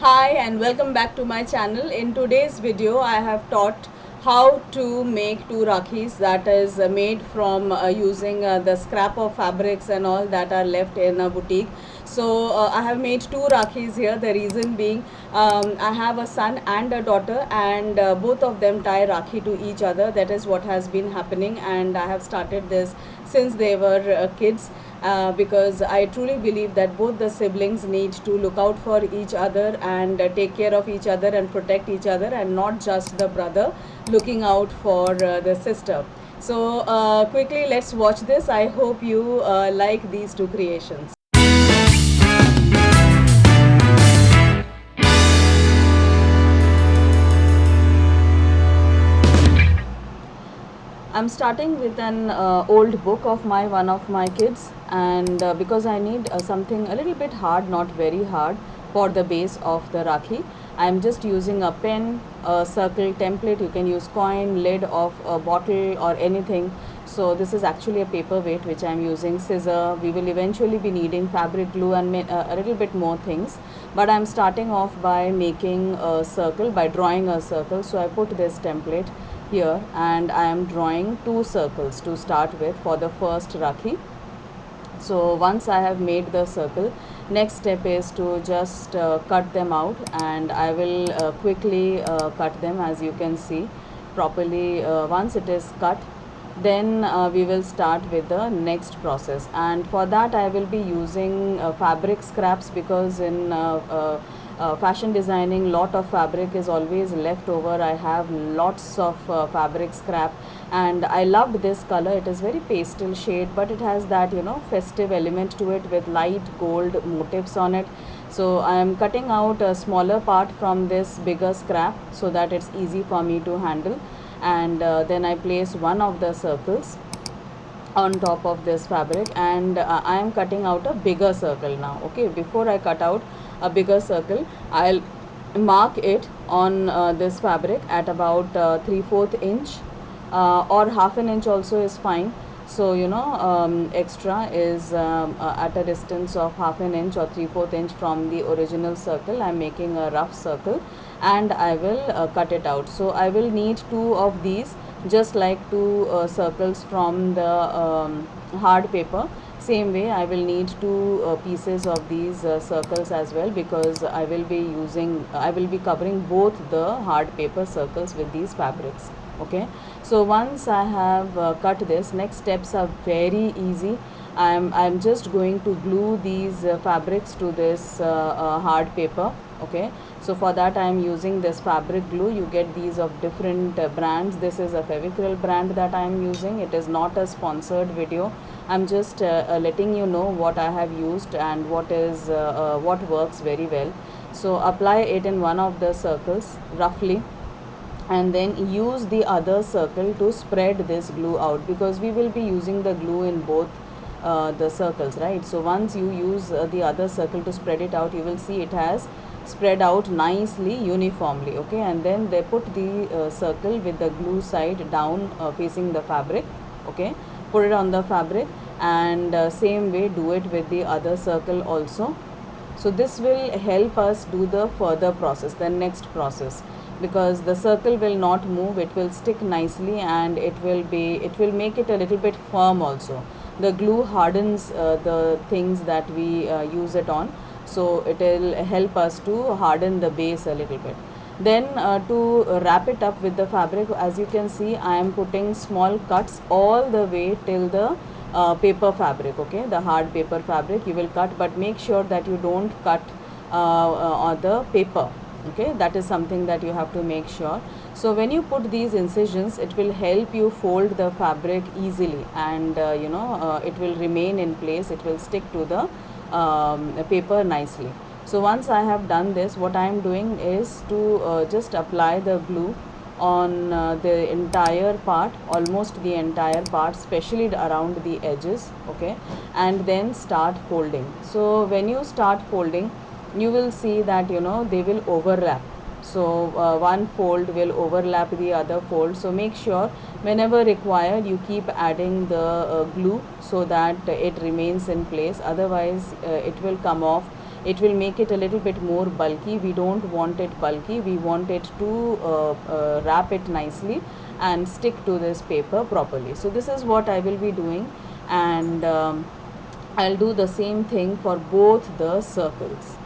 Hi and welcome back to my channel. In today's video I have taught how to make two rakhis, that is made from using the scrap of fabrics and all that are left in a boutique. So I have made two rakhis here. The reason being I have a son and a daughter, and both of them tie rakhi to each other. That is what has been happening, and I have started this since they were kids. Because I truly believe that both the siblings need to look out for each other and take care of each other and protect each other, and not just the brother looking out for the sister. So quickly let's watch this. I hope you like these two creations. I'm starting with an old book of one of my kids, and because I need something a little bit hard, not very hard, for the base of the Rakhi, I'm just using a pen, a circle template. You can use coin, lid of a bottle, or anything. So this is actually a paperweight which I'm using. Scissor. We will eventually be needing fabric glue and a little bit more things. But I'm starting off by making a circle, by drawing a circle. So I put this template here and I am drawing two circles to start with for the first Rakhi. So once I have made the circle, next step is to just cut them out, and I will quickly cut them, as you can see properly. Once it is cut, then we will start with the next process, and for that I will be using fabric scraps, because in fashion designing lot of fabric is always left over. I have lots of fabric scrap, and I loved this color. It is very pastel shade, but it has that festive element to it with light gold motifs on it. So I am cutting out a smaller part from this bigger scrap so that it's easy for me to handle, and then I place one of the circles on top of this fabric, and I am cutting out a bigger circle now. Okay, before I cut out a bigger circle, I'll mark it on this fabric at about 3/4 inch, or half an inch also is fine. So extra is at a distance of half an inch or 3/4 inch from the original circle. I'm making a rough circle, and I will cut it out. So I will need two of these, just like two circles from the hard paper. Same way I will need two pieces of these circles as well, because I will be covering both the hard paper circles with these fabrics. Okay, so once I have cut this, next steps are very easy. I'm just going to glue these fabrics to this hard paper. Okay, so for that I am using this fabric glue. You get these of different brands. This is a Fevicryl brand that I am using. It is not a sponsored video. I'm just letting you know what I have used and what works very well. So apply it in one of the circles roughly, and then use the other circle to spread this glue out, because we will be using the glue in both the circles, right? So once you use the other circle to spread it out, you will see it has spread out nicely uniformly. Okay, and then they put the circle with the glue side down, facing the fabric. Okay, put it on the fabric, and same way do it with the other circle also. So this will help us do the further process, the next process, because the circle will not move. It will stick nicely, and it will make it a little bit firm also. The glue hardens the things that we use it on, so it will help us to harden the base a little bit. Then to wrap it up with the fabric, as you can see, I am putting small cuts all the way till the paper fabric. Okay, the hard paper fabric you will cut, but make sure that you don't cut on the paper. Okay, that is something that you have to make sure. So when you put these incisions, it will help you fold the fabric easily, and it will remain in place. It will stick to the paper nicely. So once I have done this, what I am doing is to just apply the glue on the entire part, almost the entire part, especially around the edges. Okay, and then start folding. So when you start folding, you will see that they will overlap. So one fold will overlap the other fold. So make sure whenever required you keep adding the glue, so that it remains in place. Otherwise it will come off it will make it a little bit more bulky. We don't want it bulky, we want it to wrap it nicely and stick to this paper properly. So this is what I will be doing, and I'll do the same thing for both the circles.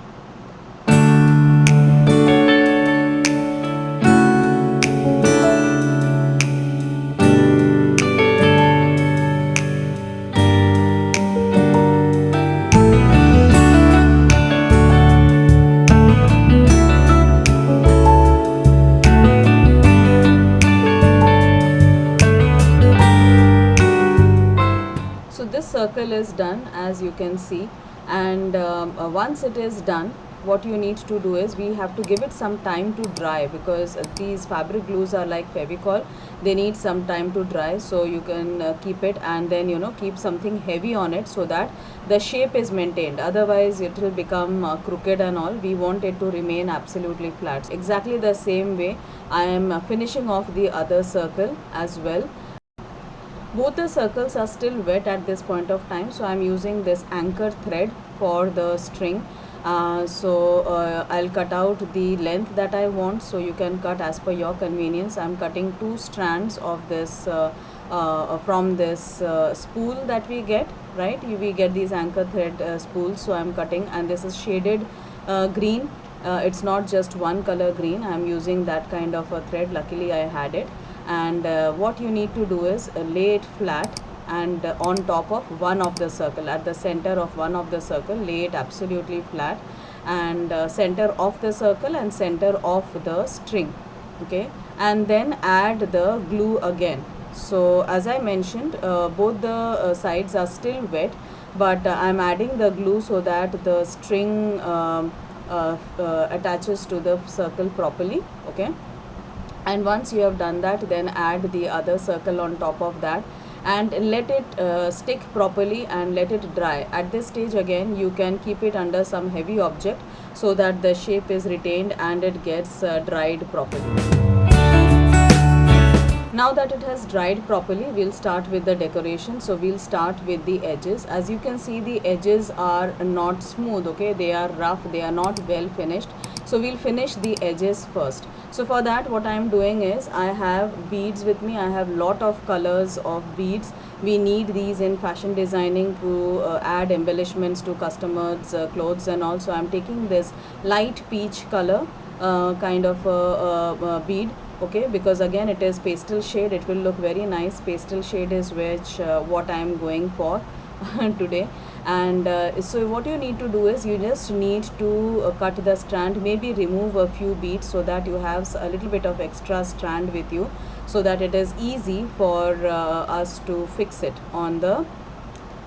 So this circle is done, as you can see, and once it is done, what you need to do is we have to give it some time to dry, because these fabric glues are like Fevicol, they need some time to dry. So you can keep it, and then keep something heavy on it so that the shape is maintained, otherwise it will become crooked and all. We want it to remain absolutely flat. Exactly the same way I am finishing off the other circle as well. Both the circles are still wet at this point of time, so I'm using this anchor thread for the string. I'll cut out the length that I want, so you can cut as per your convenience. I'm cutting two strands of this from this spool that we get, right? We get these anchor thread spools, so I'm cutting, and this is shaded green. It's not just one color green, I'm using that kind of a thread. Luckily I had it. And what you need to do is lay it flat, and on top of one of the circle, at the center of one of the circle, lay it absolutely flat, and center of the circle and center of the string. Okay, and then add the glue again. So as I mentioned, both the sides are still wet, but I'm adding the glue so that the string attaches to the circle properly. Okay, and once you have done that, then add the other circle on top of that, and let it stick properly and let it dry. At this stage again, you can keep it under some heavy object so that the shape is retained and it gets dried properly. Now that it has dried properly, we'll start with the decoration. So we'll start with the edges. As you can see, the edges are not smooth, okay, they are rough, they are not well finished. So we'll finish the edges first. So for that, what I am doing is, I have beads with me. I have lot of colors of beads. We need these in fashion designing to add embellishments to customers clothes, and also I'm taking this light peach color kind of bead. Okay, because again it is pastel shade, it will look very nice. Pastel shade is which what I am going for today. And so what you need to do is, you just need to cut the strand, maybe remove a few beads so that you have a little bit of extra strand with you, so that it is easy for us to fix it on the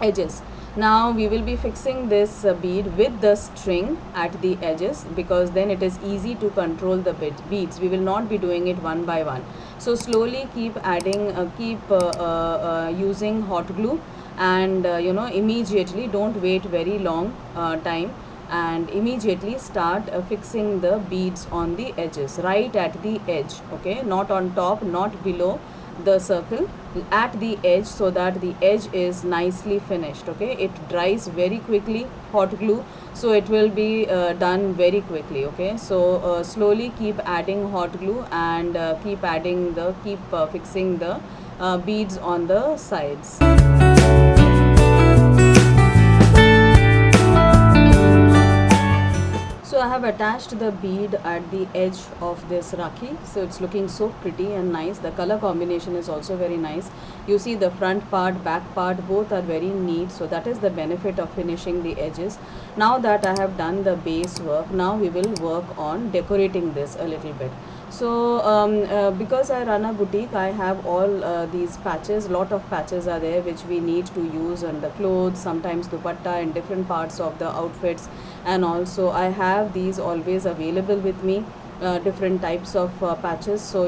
edges. Now we will be fixing this bead with the string at the edges, because then it is easy to control the beads. We will not be doing it one by one. So slowly keep adding, using hot glue, and immediately, don't wait very long time, and immediately start fixing the beads on the edges, right at the edge. Okay, not on top, not below the circle, at the edge, so that the edge is nicely finished. Okay, it dries very quickly, hot glue, so it will be done very quickly. Okay, so slowly keep adding hot glue, and keep fixing the beads on the sides. So I have attached the bead at the edge of this Rakhi. So it's looking so pretty and nice. The color combination is also very nice. You see the front part, back part, both are very neat. So that is the benefit of finishing the edges. Now that I have done the base work, now we will work on decorating this a little bit. So because I run a boutique, I have all these patches. Lot of patches are there which we need to use on the clothes, sometimes dupatta in different parts of the outfits. And also I have these always available with me, different types of patches. So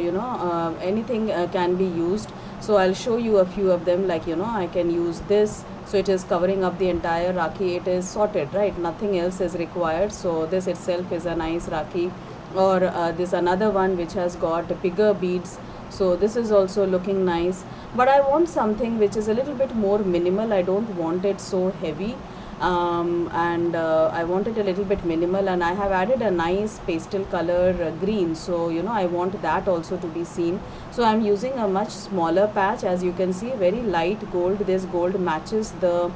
anything can be used. So I'll show you a few of them, like I can use this. So it is covering up the entire Rakhi. It is sorted, right? Nothing else is required. So this itself is a nice Rakhi. Or this another one which has got bigger beads. So this is also looking nice. But I want something which is a little bit more minimal. I don't want it so heavy. and I want it a little bit minimal, and I have added a nice pastel color green, so I want that also to be seen. So I'm using a much smaller patch. As you can see, very light gold. This gold matches the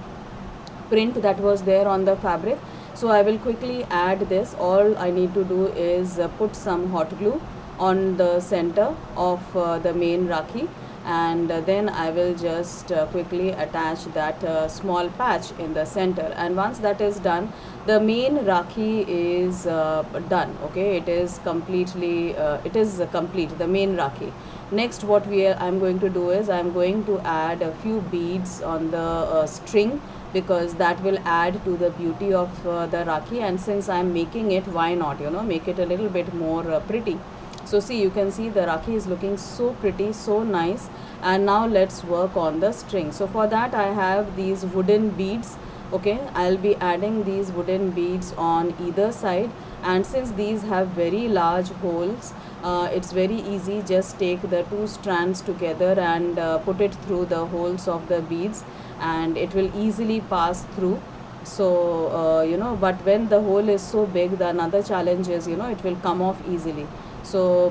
print that was there on the fabric. So I will quickly add this. All I need to do is put some hot glue on the center of the main Rakhi, and then I will just quickly attach that small patch in the center. And once that is done, the main Rakhi is done. Okay, it is complete, the main Rakhi. Next, what I'm going to do is I'm going to add a few beads on the string, because that will add to the beauty of the Rakhi. And since I'm making it, why not make it a little bit more pretty. So see, you can see the Rakhi is looking so pretty, so nice. And now let's work on the string. So for that, I have these wooden beads. Okay, I'll be adding these wooden beads on either side, and since these have very large holes, it's very easy. Just take the two strands together and put it through the holes of the beads, and it will easily pass through. So but when the hole is so big, the another challenge is it will come off easily. So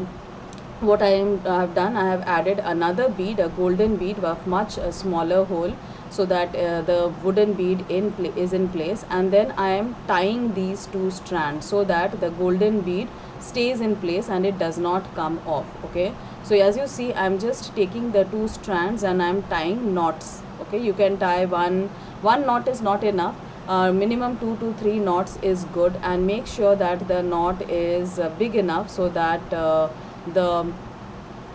what have done, I have added another bead, a golden bead of much smaller hole, so that the wooden bead is in place, and then I am tying these two strands so that the golden bead stays in place and it does not come off. Okay, so as you see, I'm just taking the two strands and I'm tying knots. Okay, you can tie one knot is not enough. Minimum 2 to 3 knots is good, and make sure that the knot is big enough so that the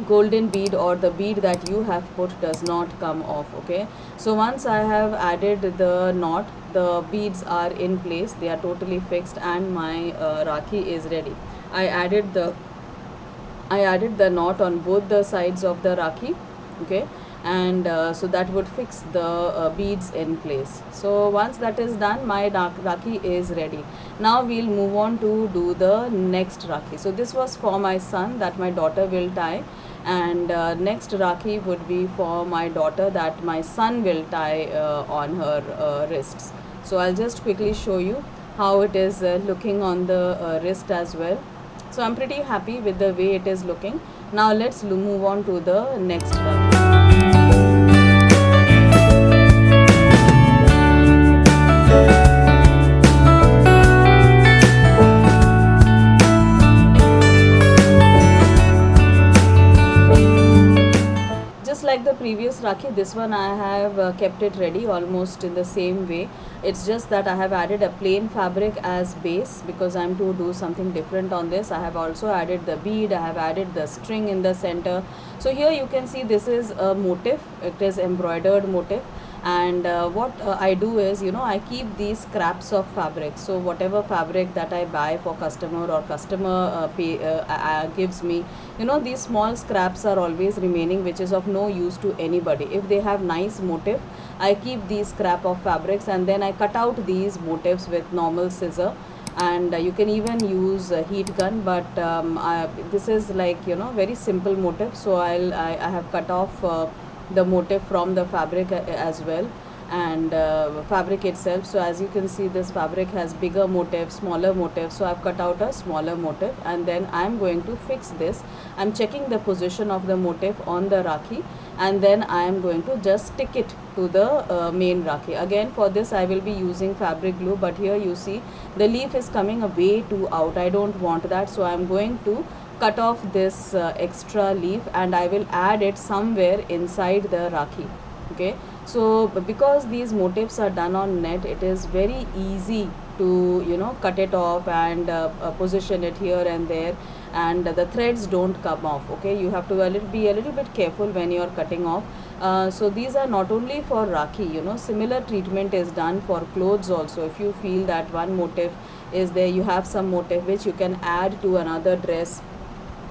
golden bead or the bead that you have put does not come off. Okay, so once I have added the knot, the beads are in place, they are totally fixed, and my Rakhi is ready. I added the knot on both the sides of the Rakhi. Okay, and so that would fix the beads in place. So once that is done, my Rakhi is ready. Now we'll move on to do the next Rakhi. So this was for my son that my daughter will tie, and next Rakhi would be for my daughter that my son will tie on her wrists. So I'll just quickly show you how it is looking on the wrist as well. So I'm pretty happy with the way it is looking. Now let's move on to the next Rakhi. Just like the previous Rakhi, this one I have kept it ready almost in the same way. It's just that I have added a plain fabric as base because I'm to do something different on this. I have also added the bead, I have added the string in the center. So here you can see this is a motif, it is embroidered motif. And what I do is I keep these scraps of fabric. So whatever fabric that I buy for customer, or customer gives me, these small scraps are always remaining, which is of no use to anybody. If they have nice motif, I keep these scrap of fabrics, and then I cut out these motifs with normal scissor. And you can even use a heat gun, but this is like very simple motif. So I have cut off the motif from the fabric as well, and fabric itself. So as you can see, this fabric has bigger motif, smaller motif, so I've cut out a smaller motif, and then I'm going to fix this. I'm checking the position of the motif on the Rakhi, and then I am going to just stick it to the main Rakhi. Again, for this I will be using fabric glue, but here you see the leaf is coming a way too out. I don't want that, so I'm going to cut off this extra leaf, and I will add it somewhere inside the Rakhi. Okay, so because these motifs are done on net, it is very easy to cut it off and position it here and there, and the threads don't come off. Okay, you have to be a little bit careful when you are cutting off. So these are not only for Rakhi, similar treatment is done for clothes also. If you feel that one motif is there, you have some motif which you can add to another dress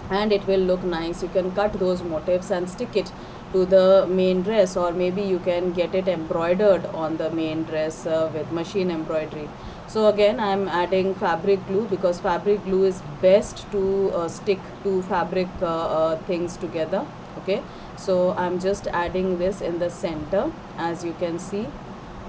and it will look nice, you can cut those motifs and stick it to the main dress, or maybe you can get it embroidered on the main dress with machine embroidery. So again, I'm adding fabric glue because fabric glue is best to stick to fabric things together. Okay, so I'm just adding this in the center, as you can see,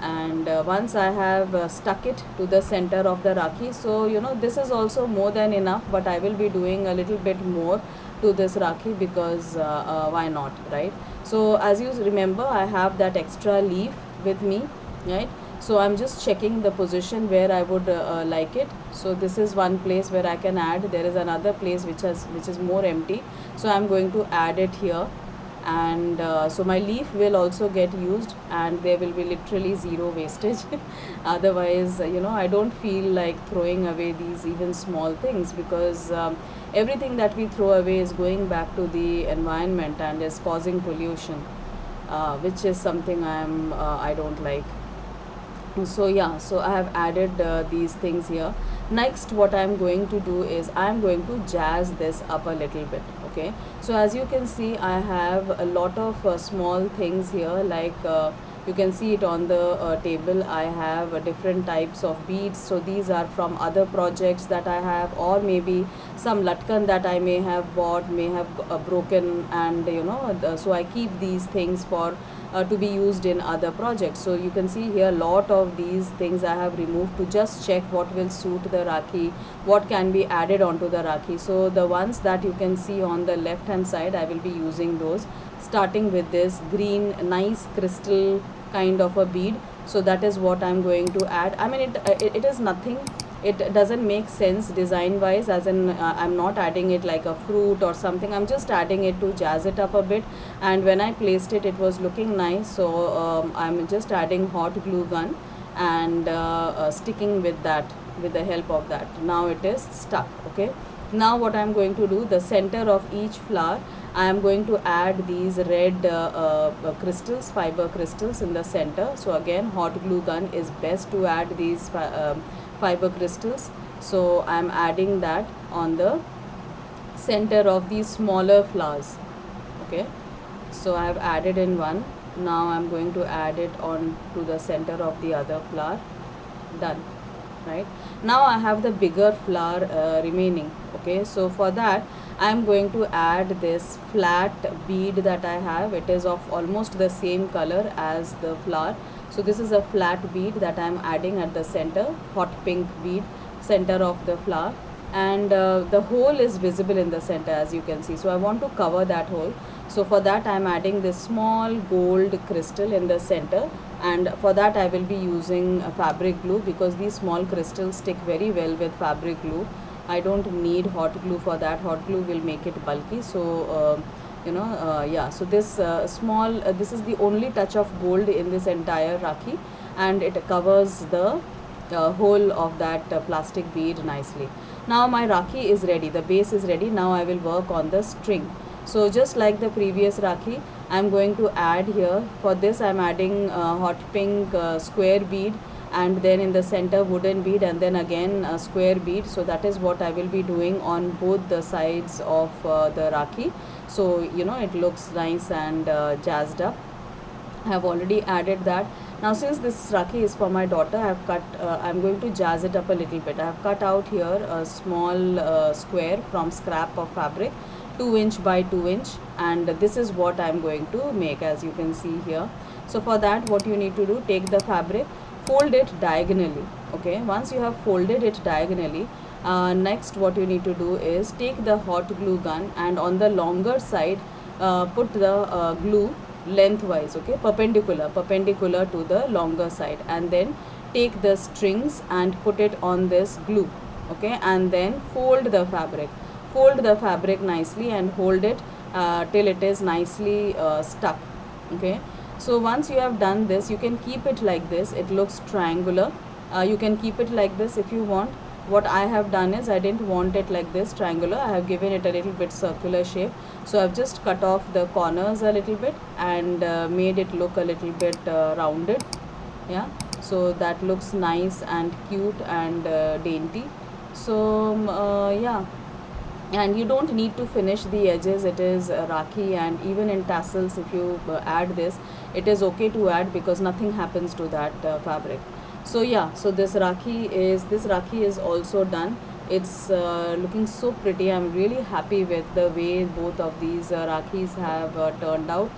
And once I have stuck it to the center of the Rakhi, so this is also more than enough, but I will be doing a little bit more to this Rakhi because why not, right? So as you remember, I have that extra leaf with me, right? So I'm just checking the position where I would like it. So this is one place where I can add. There is another place which is more empty, so I'm going to add it here. And so my leaf will also get used, and there will be literally zero wastage. Otherwise, I don't feel like throwing away these even small things, because everything that we throw away is going back to the environment and is causing pollution, which is something I don't like. So yeah, so I have added these things here. Next, what I'm going to do is I'm going to jazz this up a little bit. Okay, so as you can see, I have a lot of small things here, like you can see it on the table. I have different types of beads, so these are from other projects that I have, or maybe some latkan that I may have bought, may have broken, and so I keep these things for to be used in other projects. So you can see here a lot of these things I have removed to just check what will suit the Rakhi, what can be added onto the Rakhi. So the ones that you can see on the left hand side, I will be using those, starting with this green nice crystal kind of a bead. So that is what I'm going to add. I mean, it is nothing, it doesn't make sense design wise, as in I'm not adding it like a fruit or something. I'm just adding it to jazz it up a bit. And when I placed it, it was looking nice, so I'm just adding hot glue gun and sticking with that, with the help of that. Now it is stuck. Okay, now what I'm going to do, the center of each flower, I am going to add these red crystals, fiber crystals in the center. So again, hot glue gun is best to add these fiber crystals. So I'm adding that on the center of these smaller flowers. Okay, so I have added in one. Now I'm going to add it on to the center of the other flower. Done. Right, now I have the bigger flower remaining. Okay, so for that I am going to add this flat bead that I have. It is of almost the same color as the flower. So this is a flat bead that I am adding at the center, hot pink bead, center of the flower. And the hole is visible in the center, as you can see. So I want to cover that hole. So for that I am adding this small gold crystal in the center, and for that I will be using fabric glue, because these small crystals stick very well with fabric glue. I don't need hot glue for that. Hot glue will make it bulky. So yeah, so this this is the only touch of gold in this entire Rakhi, and it covers the whole of that plastic bead nicely. Now my Rakhi is ready, the base is ready. Now I will work on the string. So just like the previous Rakhi, I am going to add here. For this I am adding hot pink square bead, and then in the center wooden bead, and then again a square bead. So that is what I will be doing on both the sides of the Rakhi. So it looks nice and jazzed up. I have already added that. Now since this Rakhi is for my daughter, I'm going to jazz it up a little bit. I have cut out here a small square from scrap of fabric, 2 inch by 2 inch, and this is what I'm going to make, as you can see here. So for that, what you need to do, take the fabric, fold it diagonally. Okay, once you have folded it diagonally, next what you need to do is take the hot glue gun, and on the longer side put the glue lengthwise. Okay, perpendicular to the longer side, and then take the strings and put it on this glue. Okay, and then fold the fabric nicely and hold it till it is nicely stuck. Okay, so once you have done this, you can keep it like this. It looks triangular. You can keep it like this if you want. What I have done is, I didn't want it like this triangular. I have given it a little bit circular shape. So I've just cut off the corners a little bit and made it look a little bit rounded. Yeah, so that looks nice and cute and dainty. So yeah, and you don't need to finish the edges. It is Rakhi, and even in tassels, if you add this, it is okay to add, because nothing happens to that fabric. So yeah, so this Rakhi is also done. It's looking so pretty. I'm really happy with the way both of these Rakhis have turned out.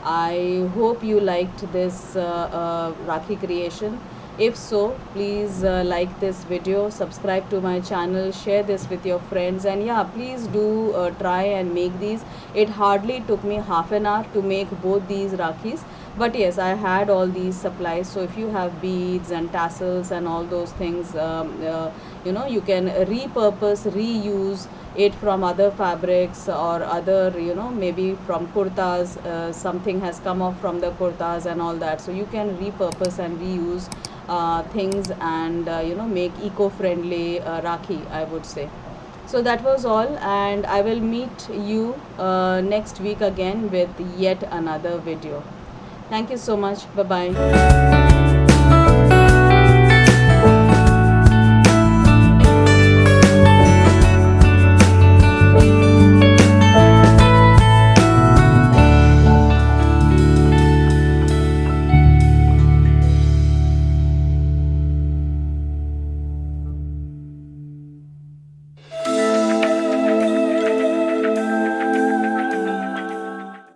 I hope you liked this Rakhi creation. If so, please like this video, subscribe to my channel, share this with your friends, and yeah, please do try and make these. It hardly took me half an hour to make both these Rakhis, but yes, I had all these supplies. So if you have beads and tassels and all those things, you can repurpose, reuse it from other fabrics or other, maybe from kurtas. Something has come off from the kurtas and all that, so you can repurpose and reuse things, and make eco-friendly Rakhi, I would say. So that was all, and I will meet you next week again with yet another video. Thank you so much. Bye bye.